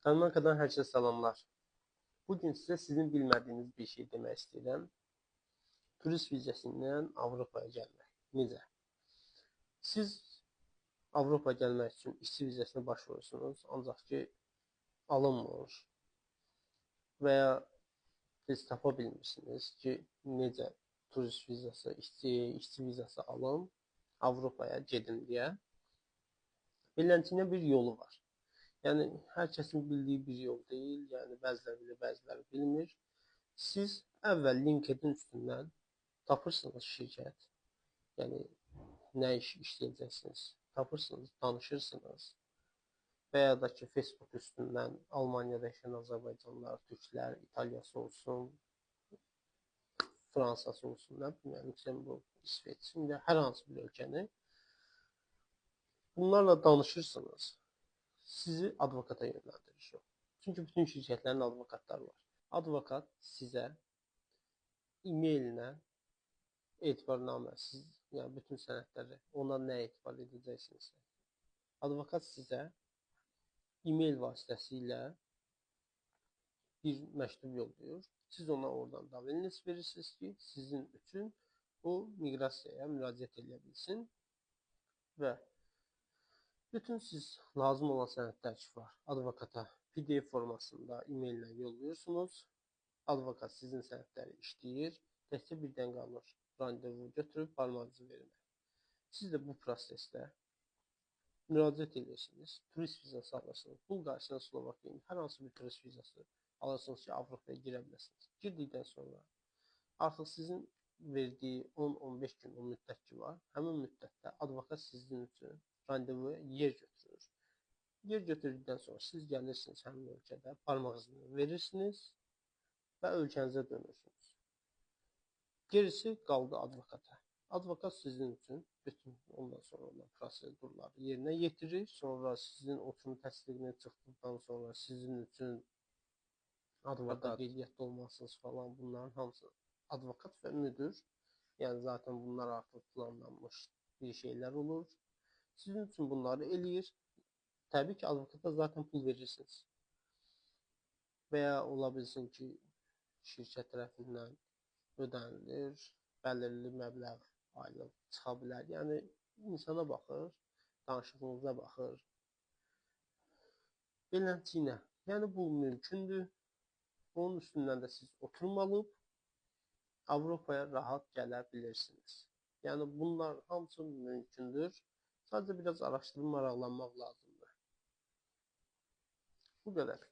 Danimarkadan hər kəsə salamlar. Bugün sizə sizin bilmədiyiniz bir şey demək istəyirəm. Turist vizəsindən Avropaya gəlmək. Necə? Siz Avropaya gəlmək üçün işçi vizəsinə başvurursunuz, ancaq ki alınmır və ya siz tapa bilmirsiniz ki, necə turist vizası, işçi vizası alın, Avropaya gedin deyə. Beləncəsinə bir yolu var. Yəni, hər kəsin bildiyi bir yol deyil. Yəni, bəziləri bilir, bəziləri bilmir. Siz əvvəl LinkedIn üstündən tapırsınız şirkət. Yəni, nə iş işləyəcəksiniz. Tapırsınız, danışırsınız. Və ya da ki, Facebook üstündən Almaniyada yaşayan Azərbaycanlılar, Türklər, İtaliyası olsun, Fransası olsun, nə bilməm, Lüksemburq, İsveç, şimdi hər hansı bir ölkəni bunlarla danışırsınız. Sizi advokata yönləndirir. Çünki bütün şirkətlərin advokatları var. Advokat sizə e-mailinə etibarnamə, siz yəni bütün sənədləri ona nə etibar edəcəksinizsə. Advokat sizə e-mail vasitəsilə bir məktub yollayır. Siz ona oradan daveliniz verirsiniz ki, sizin üçün o miqrasiyaya müraciət edə bilsin və bütün siz lazım olan sənədlər ki var, advokata PDF formasında e-maillə yollayırsınız. Advokat sizin sənədləri işləyir. Təkcə birdən qalır randevu götürüb barmağınızı vermək. Siz də bu prosesdə müraciət edirsiniz. Turist vizası alırsınız. Bulqaristan, Slovakiya, hər hansı bir turist vizası alırsınız ki, Avropaya girə biləsiniz. Girdikdən sonra artıq sizin verdiyi 10-15 gün o müddət ki var, həmin müddətdə advokat sizin üçün randevuya yer götürür. Yer götürdükdən sonra siz gəlirsiniz həmin ölkədə, parmağınızı verirsiniz və ölkənizə dönürsünüz. Gerisi qaldı advokata. Advokat sizin üçün bütün ondan sonra olan prosedurları yerinə yetirir. Sonra sizin oturum təsdiqini çıxdıqdan sonra sizin üçün advokat qeydiyyatda olmalısınız falan, bunların hamısı advokat və müdür. Yəni zaten bunlar artıq planlanmış bir şeylər olur. Sizin üçün bunları eləyir. Təbii ki, advokata zaten pul verirsiniz. Və ya ola bilsin ki, şirkət tərəfindən ödənilir, bəlirli məbləğ aylıq çıxa bilər. Yəni, insana baxır, danışıqlığınıza baxır. Beləncə, yəni bu mümkündür. Onun üstündən də siz oturum alıb Avropaya rahat gələ bilirsiniz. Yəni, bunlar hamısı mümkündür. Sadəcə biraz araşdırıb maraqlanmaq lazımdır. Bu qədər.